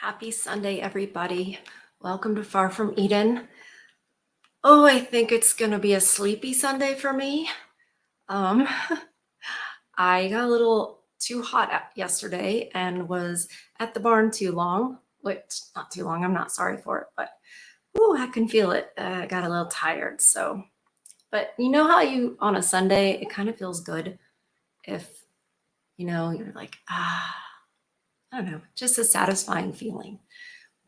Happy Sunday, everybody. Welcome to Far From Eden. Oh, I think it's going to be a sleepy Sunday for me. I got a little too hot yesterday and was at the barn too long, which not too long. I'm not sorry for it, but I can feel it. I got a little tired. But you know how you on a Sunday, it kind of feels good if, you're like, I don't know, just a satisfying feeling.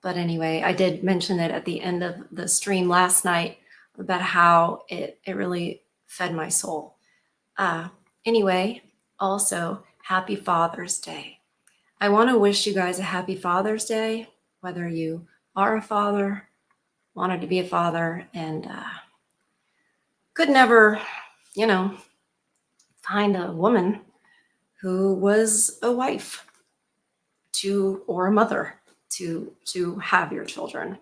But anyway, I did mention it at the end of the stream last night about how it really fed my soul. Anyway, also, happy Father's Day. I want to wish you guys a happy Father's Day, whether you are a father, wanted to be a father, and could never, find a woman who was a wife or a mother to have your children.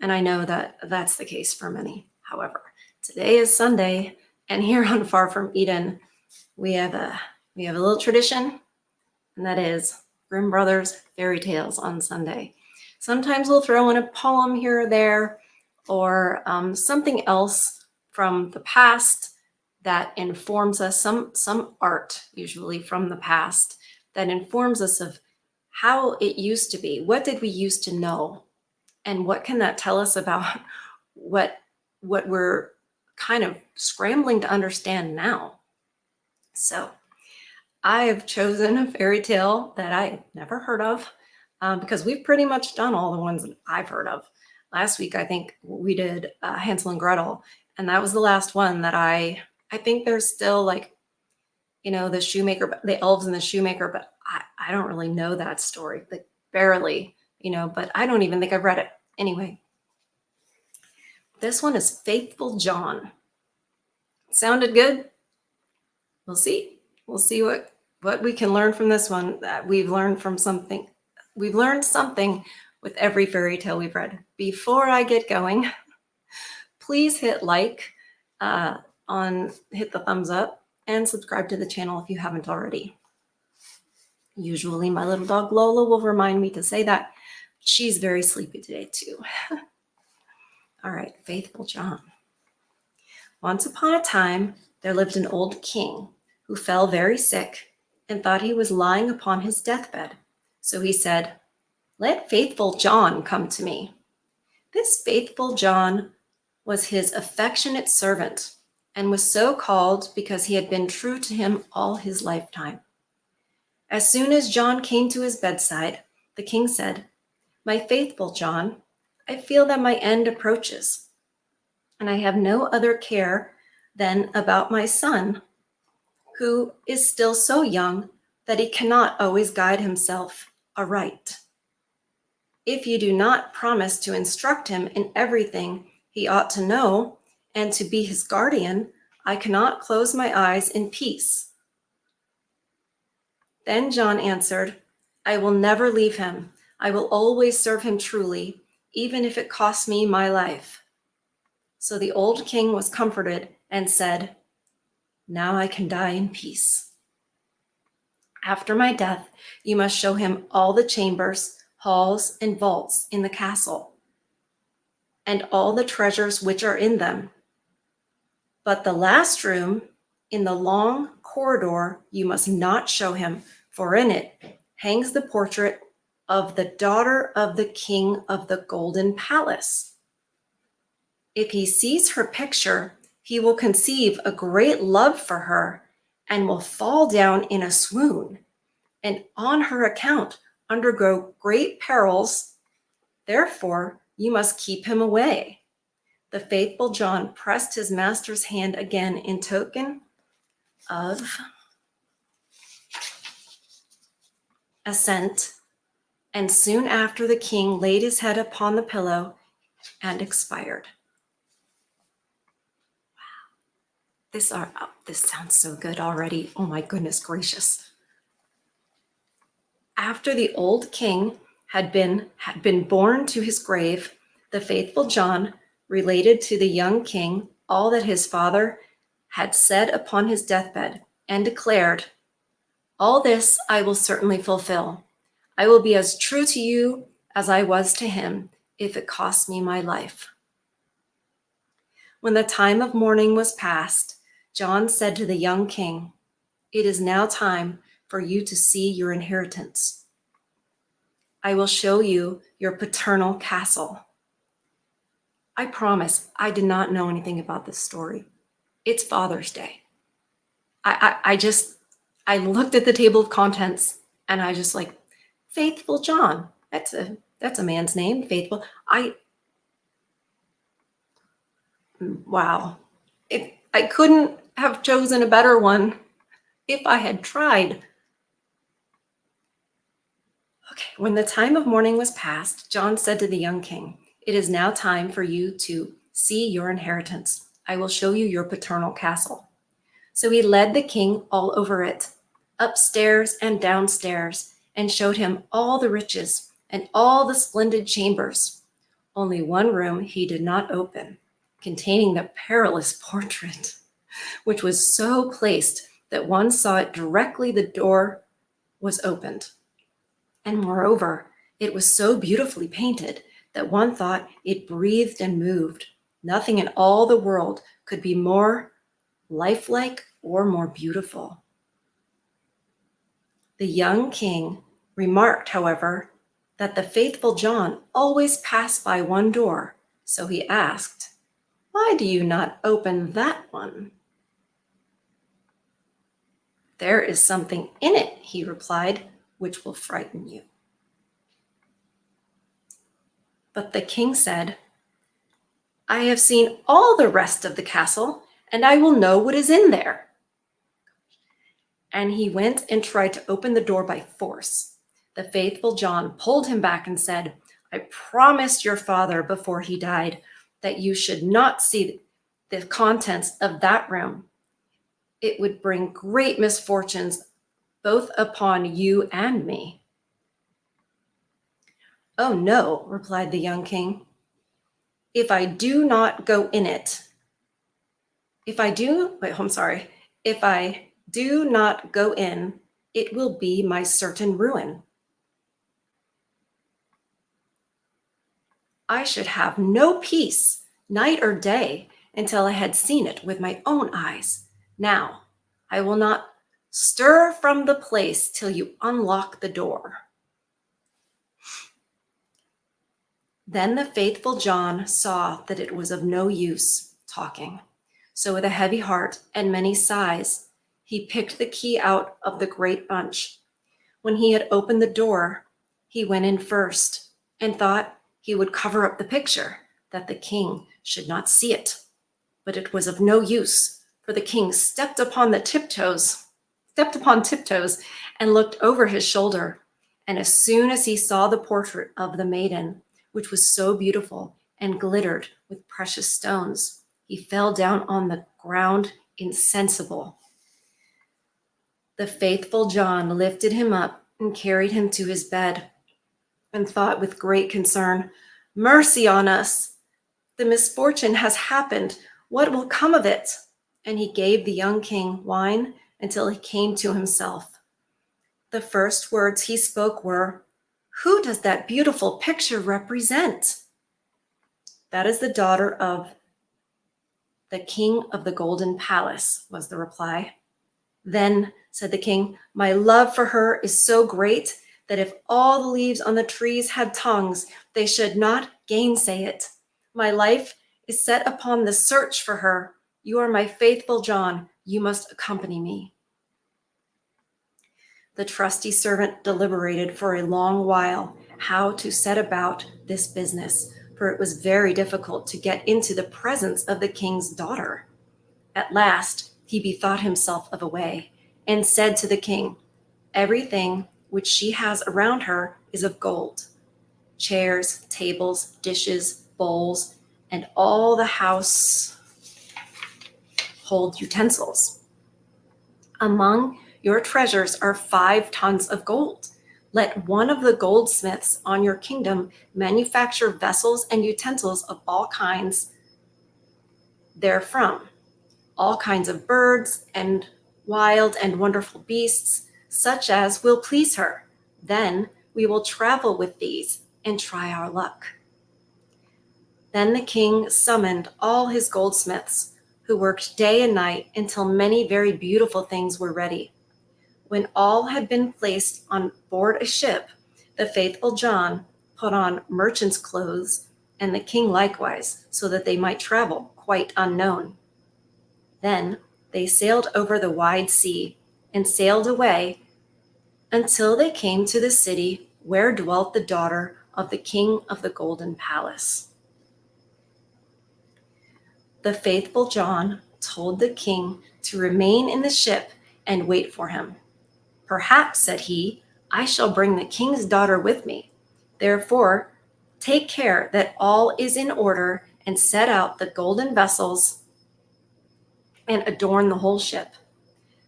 And I know that that's the case for many. However, today is Sunday, and here on Far From Eden, we have a little tradition, and that is Grimm Brothers Fairytales on Sunday. Sometimes we'll throw in a poem here or there, or something else from the past that informs us, some art usually from the past that informs us of how it used to be. What did we used to know? And what can that tell us about what we're kind of scrambling to understand now? So I've chosen a fairy tale that I had never heard of because we've pretty much done all the ones that I've heard of. Last week, I think we did Hansel and Gretel, and that was the last one that I think there's still the shoemaker, the elves and the shoemaker, but I don't really know that story, like barely, but I don't even think I've read it. Anyway, this one is Faithful John. Sounded good? We'll see. We'll see what we can learn from this one. That we've learned something with every fairy tale we've read. Before I get going, please hit like, hit the thumbs up, and subscribe to the channel if you haven't already. Usually my little dog Lola will remind me to say that. She's very sleepy today too. All right, Faithful John. Once upon a time, there lived an old king who fell very sick and thought he was lying upon his deathbed. So he said, "Let Faithful John come to me." This Faithful John was his affectionate servant and was so called because he had been true to him all his lifetime. As soon as John came to his bedside, the king said, "My faithful John, I feel that my end approaches, and I have no other care than about my son, who is still so young that he cannot always guide himself aright. If you do not promise to instruct him in everything he ought to know and to be his guardian, I cannot close my eyes in peace." Then John answered, "I will never leave him. I will always serve him truly, even if it costs me my life." So the old king was comforted and said, "Now I can die in peace. After my death, you must show him all the chambers, halls, and vaults in the castle, and all the treasures which are in them. But the last room in the long corridor you must not show him, for in it hangs the portrait of the daughter of the king of the Golden Palace. If he sees her picture, he will conceive a great love for her and will fall down in a swoon, and on her account undergo great perils. Therefore, you must keep him away." The faithful John pressed his master's hand again in token of assent, and soon after the king laid his head upon the pillow and expired. Wow. This sounds so good already. Oh my goodness gracious. After the old king had been borne to his grave, the faithful John related to the young king all that his father had said upon his deathbed, and declared, "All this I will certainly fulfill. I will be as true to you as I was to him if it cost me my life." When the time of mourning was past, John said to the young king, "It is now time for you to see your inheritance. I will show you your paternal castle." I promise I did not know anything about this story. It's Father's Day. I looked at the table of contents and I just like, Faithful John. That's a man's name, Faithful. Wow. I couldn't have chosen a better one if I had tried. Okay, when the time of mourning was past, John said to the young king, "It is now time for you to see your inheritance. I will show you your paternal castle." So he led the king all over it, upstairs and downstairs, and showed him all the riches and all the splendid chambers. Only one room he did not open, containing the perilous portrait, which was so placed that one saw it directly the door was opened. And moreover, it was so beautifully painted that one thought it breathed and moved. Nothing in all the world could be more lifelike or more beautiful. The young king remarked, however, that the faithful John always passed by one door, so he asked, "Why do you not open that one?" "There is something in it," he replied, "which will frighten you." But the king said, "I have seen all the rest of the castle, and I will know what is in there." And he went and tried to open the door by force. The faithful John pulled him back and said, "I promised your father before he died that you should not see the contents of that room. It would bring great misfortunes both upon you and me." "Oh no," replied the young king. If I do not go in it, if I do, wait, I'm sorry. If I do not go in, it will be my certain ruin. I should have no peace, night or day, until I had seen it with my own eyes. Now, I will not stir from the place till you unlock the door." Then the faithful John saw that it was of no use talking. So with a heavy heart and many sighs, he picked the key out of the great bunch. When he had opened the door, he went in first and thought he would cover up the picture, that the king should not see it. But it was of no use, for the king stepped upon tiptoes, and looked over his shoulder. And as soon as he saw the portrait of the maiden, which was so beautiful and glittered with precious stones, he fell down on the ground insensible. The faithful John lifted him up and carried him to his bed, and thought with great concern, "Mercy on us! The misfortune has happened. What will come of it?" And he gave the young king wine until he came to himself. The first words he spoke were, "Who does that beautiful picture represent?" "That is the daughter of the king of the golden palace," was the reply. "Then," said the king, "my love for her is so great that if all the leaves on the trees had tongues, they should not gainsay it. My life is set upon the search for her. You are my faithful John. You must accompany me." The trusty servant deliberated for a long while how to set about this business, for it was very difficult to get into the presence of the king's daughter. At last, he bethought himself of a way and said to the king, "Everything which she has around her is of gold: chairs, tables, dishes, bowls, and all the household utensils. Among your treasures are 5 tons of gold. Let one of the goldsmiths on your kingdom manufacture vessels and utensils of all kinds therefrom, all kinds of birds and wild and wonderful beasts, such as will please her. Then we will travel with these and try our luck." Then the king summoned all his goldsmiths, who worked day and night until many very beautiful things were ready. When all had been placed on board a ship, the faithful John put on merchant's clothes, and the king likewise, so that they might travel quite unknown. Then they sailed over the wide sea and sailed away until they came to the city where dwelt the daughter of the king of the golden palace. The faithful John told the king to remain in the ship and wait for him. "Perhaps," said he, "I shall bring the king's daughter with me. Therefore, take care that all is in order and set out the golden vessels and adorn the whole ship."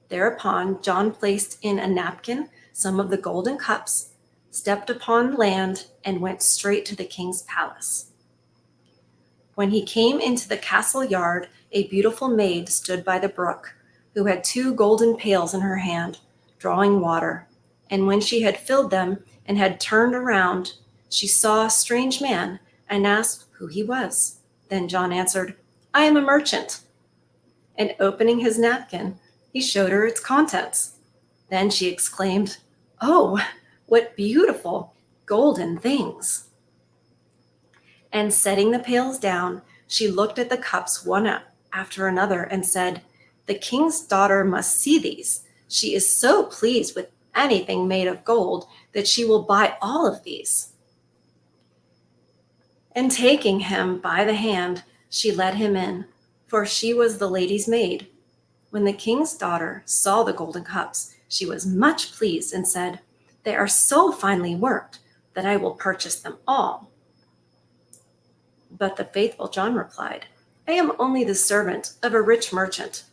Thereupon John placed in a napkin some of the golden cups, stepped upon land, and went straight to the king's palace. When he came into the castle yard, a beautiful maid stood by the brook, who had 2 golden pails in her hand, drawing water. And when she had filled them and had turned around, she saw a strange man and asked who he was. Then John answered, "I am a merchant." And opening his napkin, he showed her its contents. Then she exclaimed, "Oh, what beautiful golden things!" And setting the pails down, she looked at the cups one after another and said, "The king's daughter must see these. She is so pleased with anything made of gold that she will buy all of these." And taking him by the hand, she led him in, for she was the lady's maid. When the king's daughter saw the golden cups, she was much pleased and said, "They are so finely worked that I will purchase them all." But the faithful John replied, "I am only the servant of a rich merchant.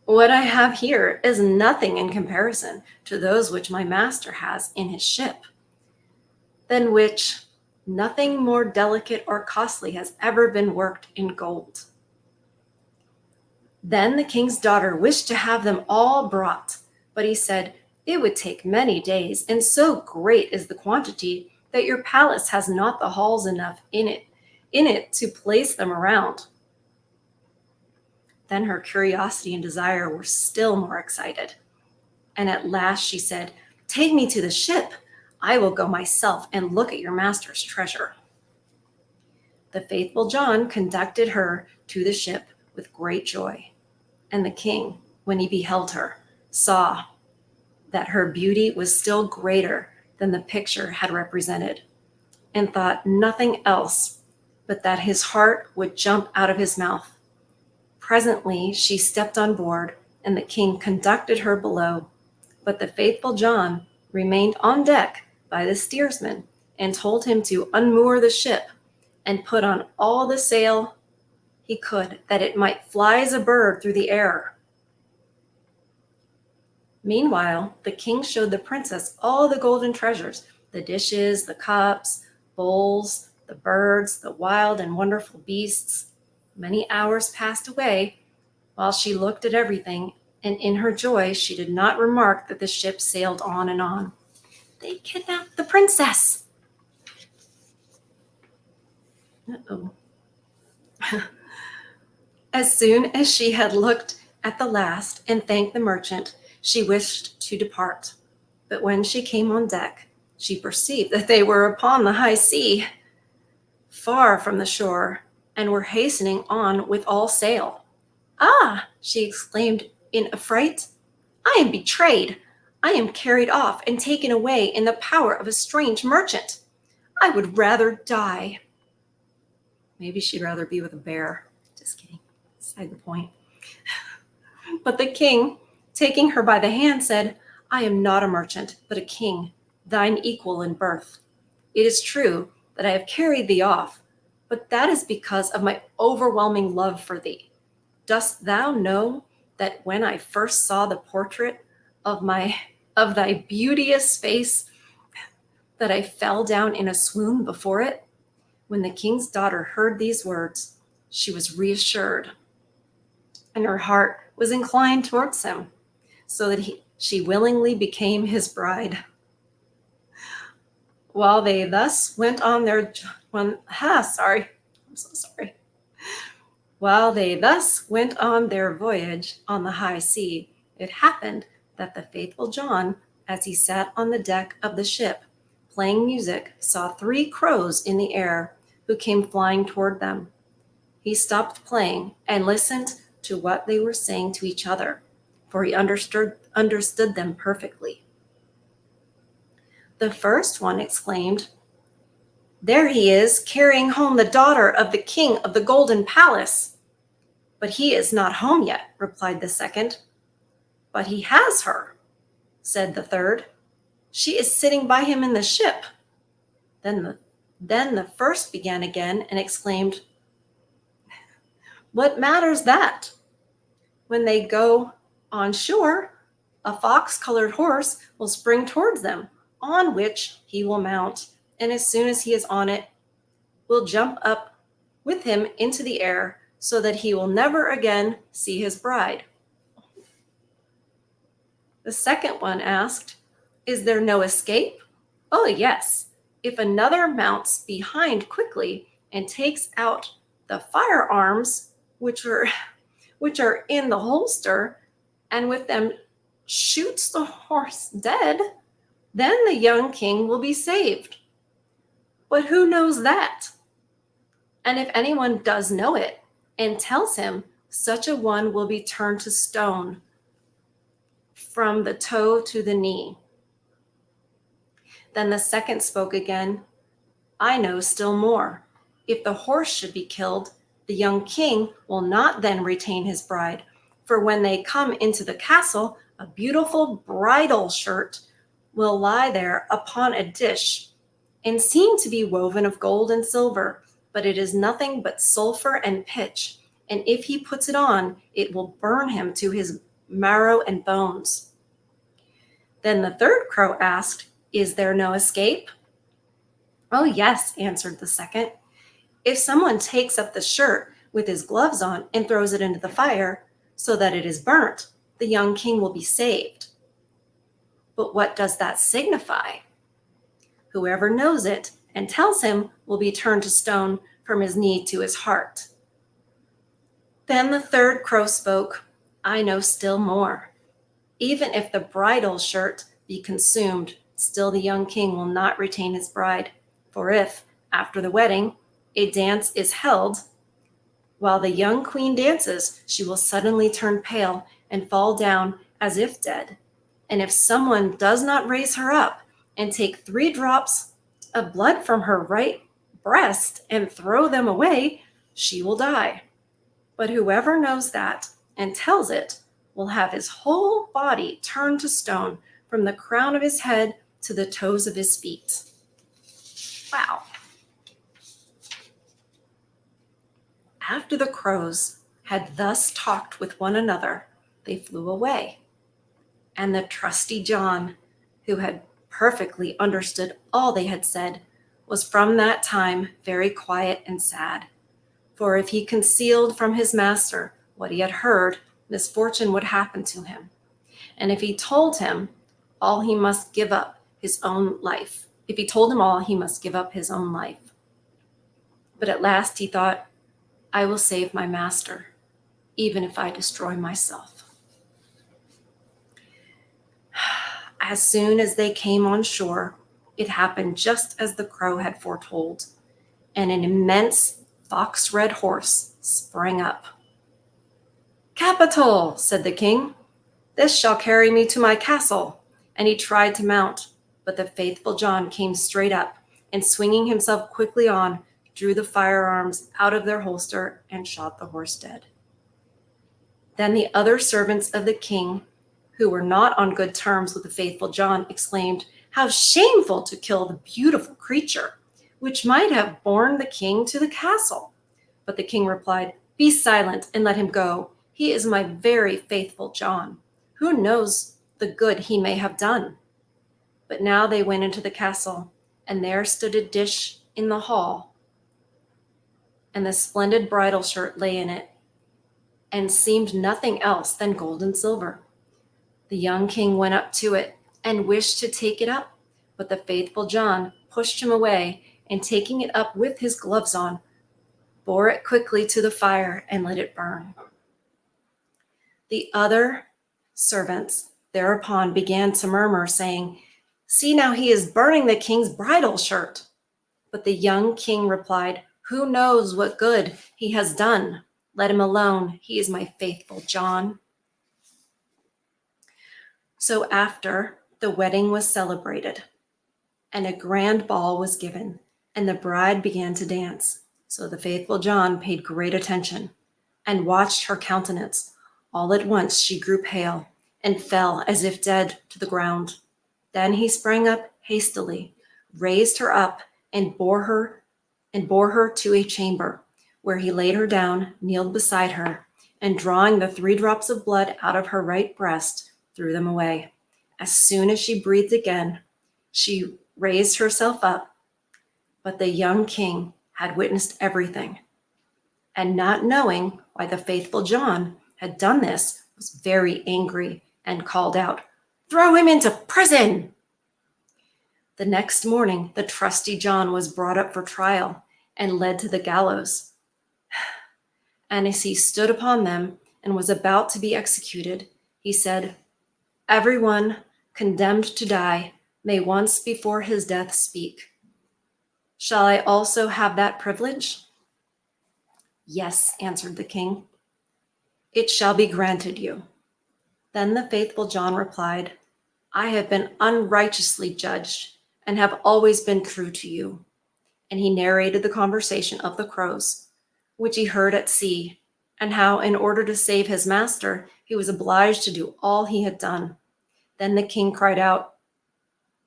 What I have here is nothing in comparison to those which my master has in his ship, than which nothing more delicate or costly has ever been worked in gold." Then the king's daughter wished to have them all brought, but he said, "It would take many days, and so great is the quantity that your palace has not the halls enough in it to place them around." Then her curiosity and desire were still more excited. And at last she said, "Take me to the ship. I will go myself and look at your master's treasure." The faithful John conducted her to the ship with great joy. And the king, when he beheld her, saw that her beauty was still greater than the picture had represented, and thought nothing else but that his heart would jump out of his mouth. Presently she stepped on board, and the king conducted her below. But the faithful John remained on deck by the steersman and told him to unmoor the ship and put on all the sail he could, that it might fly as a bird through the air. Meanwhile, the king showed the princess all the golden treasures, the dishes, the cups, bowls, the birds, the wild and wonderful beasts. Many hours passed away while she looked at everything, and in her joy she did not remark that the ship sailed on and on. They kidnapped the princess. Uh-oh. As soon as she had looked at the last and thanked the merchant, she wished to depart. But when she came on deck, she perceived that they were upon the high sea, far from the shore, and were hastening on with all sail. "Ah!" she exclaimed in affright, "I am betrayed. I am carried off and taken away in the power of a strange merchant. I would rather die." Maybe she'd rather be with a bear. Just kidding. Beside the point. But the king, taking her by the hand, said, "I am not a merchant, but a king, thine equal in birth. It is true that I have carried thee off, but that is because of my overwhelming love for thee. Dost thou know that when I first saw the portrait of thy beauteous face, that I fell down in a swoon before it?" When the king's daughter heard these words, she was reassured, and her heart was inclined towards him, so that she willingly became his bride. While they thus went on their sorry, I'm so sorry. While they thus went on their voyage on the high sea, it happened that the faithful John, as he sat on the deck of the ship, playing music, saw 3 crows in the air, who came flying toward them. He stopped playing and listened to what they were saying to each other, for he understood them perfectly. The first one exclaimed, "There he is, carrying home the daughter of the king of the golden palace." "But he is not home yet," replied the second. "But he has her," said the third. "She is sitting by him in the ship." Then the first began again and exclaimed, "What matters that? When they go on shore, a fox-colored horse will spring towards them, on which he will mount, and as soon as he is on it, will jump up with him into the air, so that he will never again see his bride." The second one asked, "Is there no escape?" "Oh, yes. If another mounts behind quickly and takes out the firearms which are in the holster, and with them shoots the horse dead, then the young king will be saved. But who knows that? And if anyone does know it and tells him, such a one will be turned to stone from the toe to the knee." Then the second spoke again, "I know still more. If the horse should be killed, the young king will not then retain his bride, for when they come into the castle, a beautiful bridal shirt will lie there upon a dish, and seem to be woven of gold and silver, but it is nothing but sulfur and pitch, and if he puts it on, it will burn him to his marrow and bones." Then the third crow asked, "Is there no escape?" "Oh, yes," answered the second. "If someone takes up the shirt with his gloves on and throws it into the fire, so that it is burnt, the young king will be saved. But what does that signify? Whoever knows it and tells him will be turned to stone from his knee to his heart." Then the third crow spoke, "I know still more. Even if the bridal shirt be consumed, still the young king will not retain his bride. For if, after the wedding, a dance is held, while the young queen dances, she will suddenly turn pale and fall down as if dead. And if someone does not raise her up and take 3 drops of blood from her right breast and throw them away, she will die. But whoever knows that and tells it will have his whole body turned to stone from the crown of his head to the toes of his feet." Wow. After the crows had thus talked with one another, they flew away. And the trusty John, who had perfectly understood all they had said, was from that time very quiet and sad. For if he concealed from his master what he had heard, misfortune would happen to him. And if he told him all, he must give up his own life. If he told him all, he must give up his own life. But at last he thought, "I will save my master, even if I destroy myself." As soon as they came on shore, it happened just as the crow had foretold, and an immense fox-red horse sprang up. "Capital," said the king. "This shall carry me to my castle." And he tried to mount, but the faithful John came straight up, and swinging himself quickly on, drew the firearms out of their holster and shot the horse dead. Then the other servants of the king, who were not on good terms with the faithful John, exclaimed, "How shameful to kill the beautiful creature, which might have borne the king to the castle." But the king replied, "Be silent and let him go. He is my very faithful John. Who knows the good he may have done?" But now they went into the castle, and there stood a dish in the hall, and the splendid bridal shirt lay in it, and seemed nothing else than gold and silver. The young king went up to it and wished to take it up, But the faithful John pushed him away, and taking it up with his gloves on, bore it quickly to the fire and let it burn. The other servants thereupon began to murmur, saying, "See now, he is burning the king's bridal shirt." But the young king replied, "Who knows what good he has done? Let him alone. He is my faithful John." So after the wedding was celebrated, and a grand ball was given, and the bride began to dance. So the faithful John paid great attention and watched her countenance. All at once she grew pale and fell as if dead to the ground. Then he sprang up hastily, raised her up, and bore her to a chamber, where he laid her down, kneeled beside her, and drawing the 3 drops of blood out of her right breast, threw them away. As soon as she breathed again, she raised herself up. But the young king had witnessed everything, and not knowing why the faithful John had done this, was very angry and called out, "Throw him into prison!" The next morning, the trusty John was brought up for trial and led to the gallows. And as he stood upon them and was about to be executed, he said, "Everyone condemned to die may once before his death speak. Shall I also have that privilege?" "Yes," answered the king. "It shall be granted you." Then the faithful John replied, "I have been unrighteously judged and have always been true to you." And he narrated the conversation of the crows, which he heard at sea, and how, in order to save his master, he was obliged to do all he had done. Then the king cried out,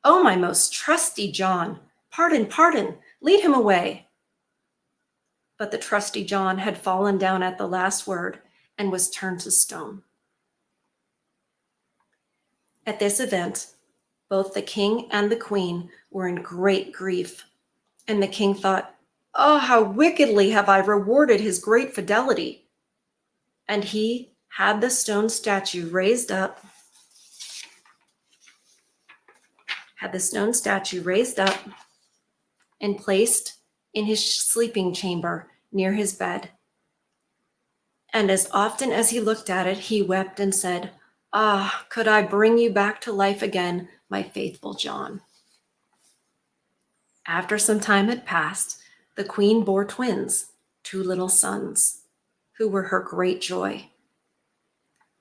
"Oh, my most trusty John, pardon, pardon, lead him away." But the trusty John had fallen down at the last word and was turned to stone. At this event, both the king and the queen were in great grief, and the king thought, "Oh, how wickedly have I rewarded his great fidelity." And he had the stone statue raised up and placed in his sleeping chamber near his bed. And as often as he looked at it, he wept and said, "Ah, could I bring you back to life again, my faithful John." After some time had passed, the queen bore twins, 2 little sons, who were her great joy.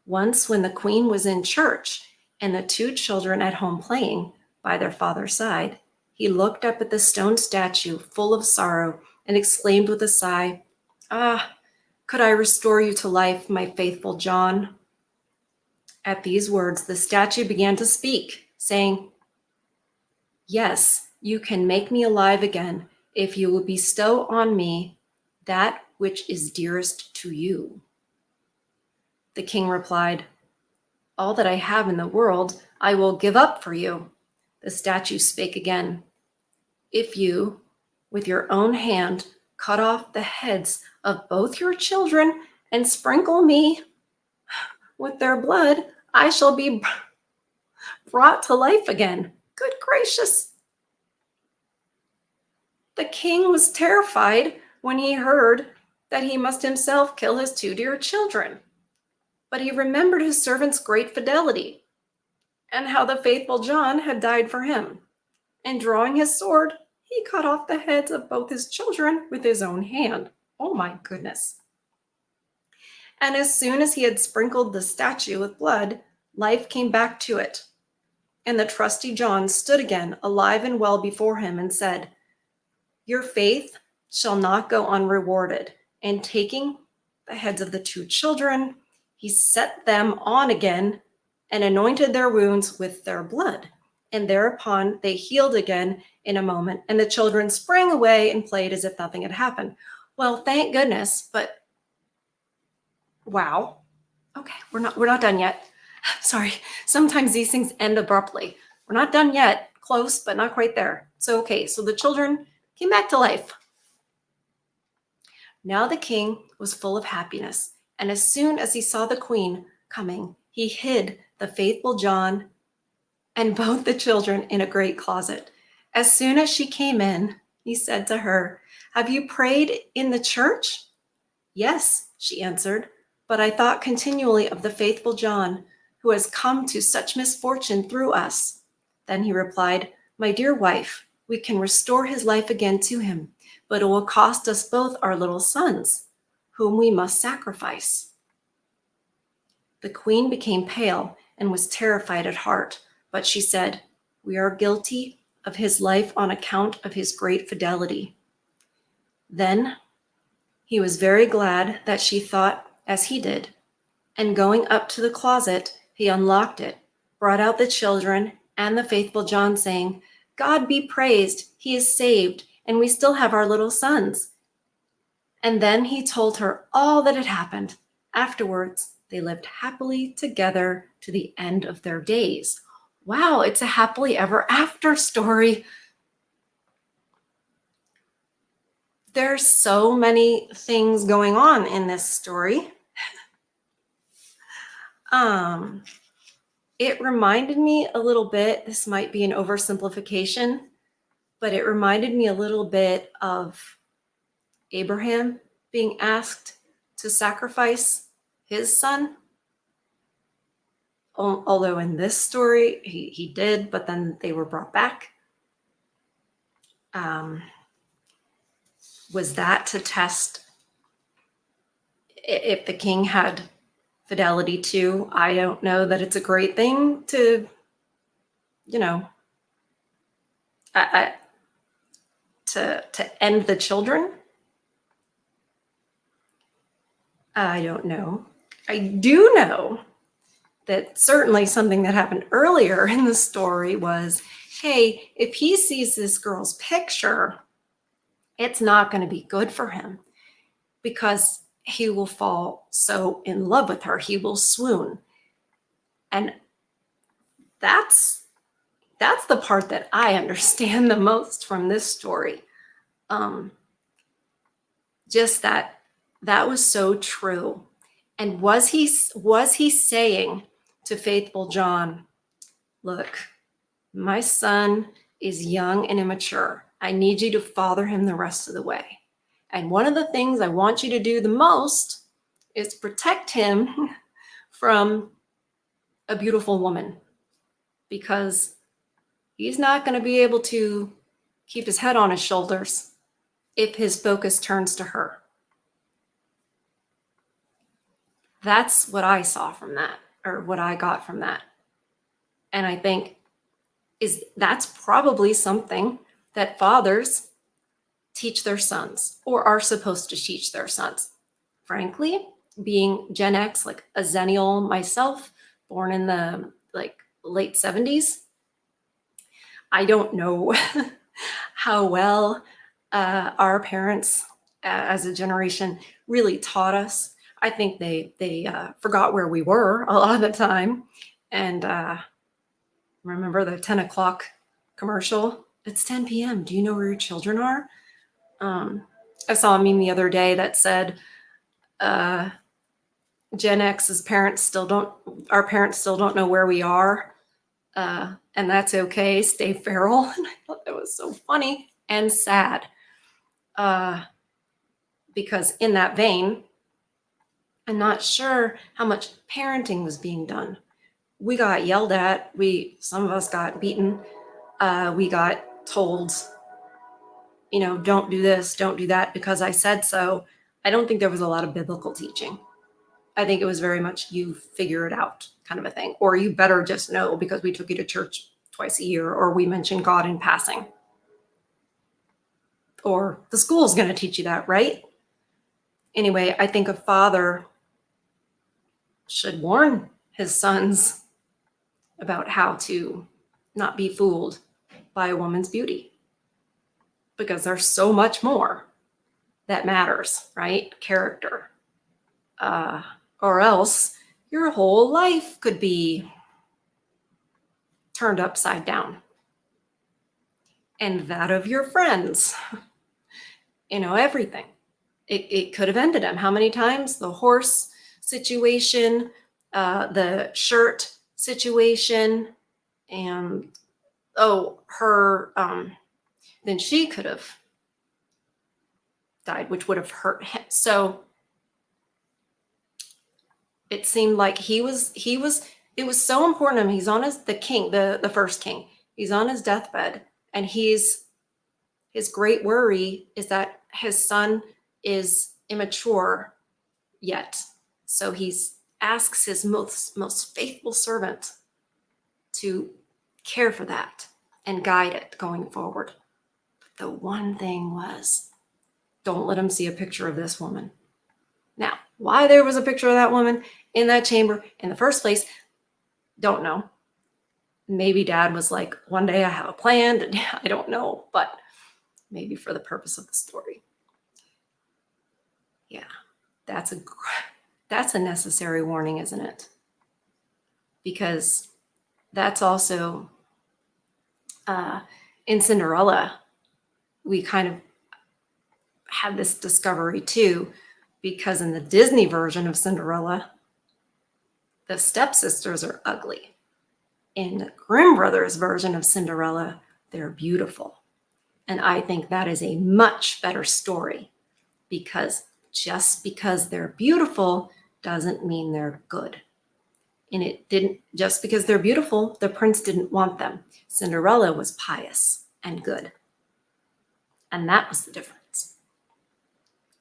Once, when the queen was in church and the 2 children at home playing by their father's side, he looked up at the stone statue full of sorrow and exclaimed with a sigh, "Ah, could I restore you to life, my faithful John?" At these words, the statue began to speak, saying, "Yes, you can make me alive again if you will bestow on me that which is dearest to you." The king replied, "All that I have in the world I will give up for you." The statue spake again, "If you, with your own hand, cut off the heads of both your children and sprinkle me with their blood, I shall be brought to life again." Good gracious! The king was terrified when he heard that he must himself kill his 2 dear children. But he remembered his servant's great fidelity and how the faithful John had died for him. And drawing his sword, he cut off the heads of both his children with his own hand. Oh my goodness. And as soon as he had sprinkled the statue with blood, life came back to it. And the trusty John stood again, alive and well before him, and said, "Your faith shall not go unrewarded." And taking the heads of the 2 children, he set them on again and anointed their wounds with their blood. And thereupon they healed again in a moment, and the children sprang away and played as if nothing had happened. Well, thank goodness, but wow. Okay, we're not done yet. Sorry, sometimes these things end abruptly. We're not done yet. Close, but not quite there. So the children came back to life. Now the king was full of happiness, and as soon as he saw the queen coming, he hid the faithful John and both the children in a great closet. As soon as she came in, he said to her, "Have you prayed in the church?" "Yes," she answered, "but I thought continually of the faithful John, who has come to such misfortune through us." Then he replied, "My dear wife, we can restore his life again to him, but it will cost us both our little sons, whom we must sacrifice." The queen became pale and was terrified at heart, but she said, "We are guilty of his life on account of his great fidelity." Then he was very glad that she thought as he did, and going up to the closet, he unlocked it, brought out the children and the faithful John, saying, "God be praised, he is saved, and we still have our little sons." And then he told her all that had happened. Afterwards, they lived happily together to the end of their days. Wow, it's a happily ever after story. There's so many things going on in this story. It reminded me a little bit, this might be an oversimplification, but it reminded me a little bit of Abraham being asked to sacrifice his son. Although in this story, he did, but then they were brought back. Was that to test if the king had fidelity too? I don't know that it's a great thing to, to end the children. I don't know. I do know that certainly something that happened earlier in the story was, hey, if he sees this girl's picture, it's not going to be good for him because he will fall so in love with her, he will swoon. And that's the part that I understand the most from this story. Just that was so true. And was he saying to faithful John, "Look, my son is young and immature. I need you to father him the rest of the way. And one of the things I want you to do the most is protect him from a beautiful woman, because he's not going to be able to keep his head on his shoulders if his focus turns to her." That's what I saw from that, or what I got from that. And I think that's probably something that fathers teach their sons, or are supposed to teach their sons. Frankly, being Gen X, like a Zennial myself, born in the late 70s, I don't know how well our parents as a generation really taught us. I think they forgot where we were a lot of the time. And remember the 10 o'clock commercial? It's 10 p.m. Do you know where your children are? I saw a meme the other day that said, Gen X's our parents still don't know where we are. And that's okay, stay feral. And I thought that was so funny and sad. Because in that vein, I'm not sure how much parenting was being done. We got yelled at. Some of us got beaten. We got told, don't do this, don't do that because I said so. I don't think there was a lot of biblical teaching. I think it was very much you figure it out kind of a thing, or you better just know because we took you to church twice a year, or we mentioned God in passing, or the school's going to teach you that, right? Anyway, I think a father should warn his sons about how to not be fooled by a woman's beauty, because there's so much more that matters, right? Character. Or else your whole life could be turned upside down. And that of your friends. Everything. It could have ended him. How many times? The horse situation, the shirt situation, And then she could have died, which would have hurt him. So it seemed like it was so important to him. He's on the first king. He's on his deathbed, and his great worry is that his son is immature yet. So he asks his most faithful servant to care for that and guide it going forward. But the one thing was, don't let him see a picture of this woman. Now, why there was a picture of that woman in that chamber in the first place, don't know. Maybe dad was like, one day I have a plan. And I don't know, but maybe for the purpose of the story. Yeah, that's a necessary warning, isn't it? Because that's also in Cinderella, we kind of had this discovery too, because in the Disney version of Cinderella, the stepsisters are ugly. In the Grimm Brothers version of Cinderella, they're beautiful. And I think that is a much better story, because just because they're beautiful doesn't mean they're good. And just because they're beautiful, the prince didn't want them. Cinderella was pious and good. And that was the difference.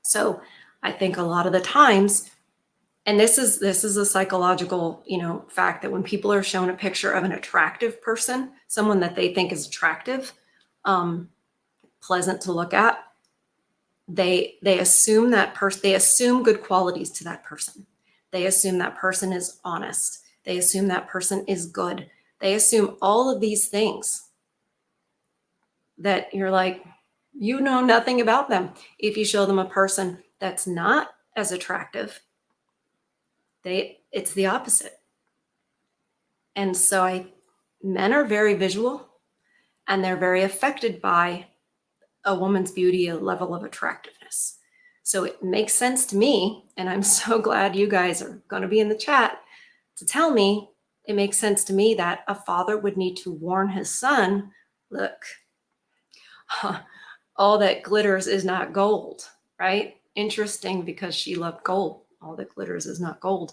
So I think a lot of the times, and this is a psychological, fact, that when people are shown a picture of an attractive person, someone that they think is attractive, pleasant to look at, they assume they assume good qualities to that person. They assume that person is honest. They assume that person is good. They assume all of these things that you're like, you know nothing about them. If you show them a person that's not as attractive, it's the opposite. And so men are very visual, and they're very affected by a woman's beauty, a level of attractiveness. So it makes sense to me, and I'm so glad you guys are going to be in the chat to tell me, it makes sense to me that a father would need to warn his son, look, all that glitters is not gold, right? Interesting, because she loved gold. All that glitters is not gold.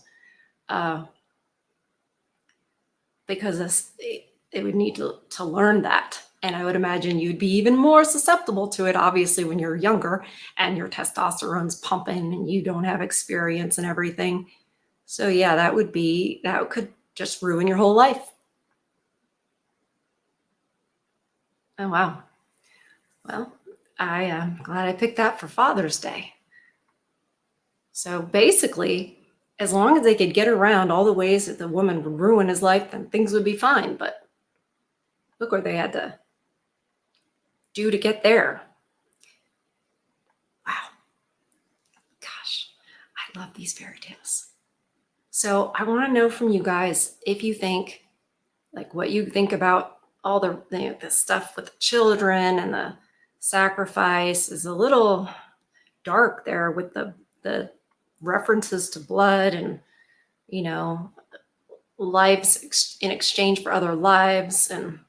Because they would need to learn that. And I would imagine you'd be even more susceptible to it, obviously, when you're younger and your testosterone's pumping and you don't have experience and everything. So yeah, that could just ruin your whole life. Oh, wow. Well, I am glad I picked that for Father's Day. So basically, as long as they could get around all the ways that the woman would ruin his life, then things would be fine. But look what they had to do to get there. Wow. Gosh, I love these fairy tales. So I want to know from you guys if you think, like, what you think about all the stuff with the children and the sacrifice is a little dark there with the references to blood and, lives in exchange for other lives. And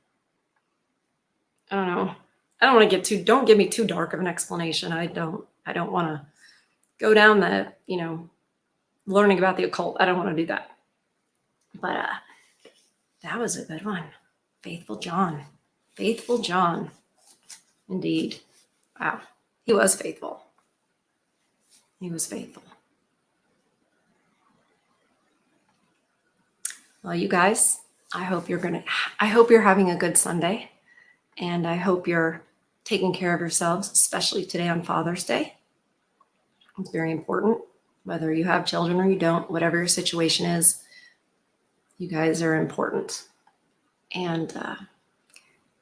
I don't know. I don't want to don't give me too dark of an explanation. I don't want to go down the, learning about the occult. I don't want to do that. But that was a good one. Faithful John. Faithful John. Indeed. Wow. He was faithful. He was faithful. Well, you guys, I hope you're having a good Sunday, and I hope you're taking care of yourselves, especially today on Father's Day. It's very important, whether you have children or you don't, whatever your situation is, you guys are important. And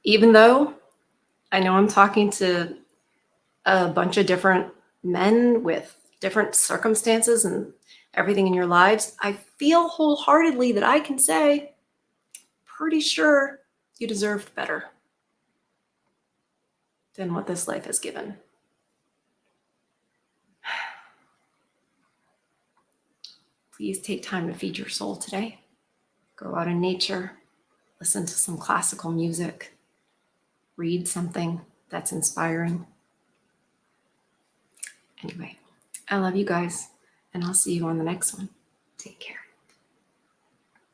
even though I know I'm talking to a bunch of different men with different circumstances and everything in your lives, I feel wholeheartedly that I can say, pretty sure you deserved better than what this life has given. Please take time to feed your soul today. Go out in nature, listen to some classical music, read something that's inspiring. Anyway, I love you guys, and I'll see you on the next one. Take care.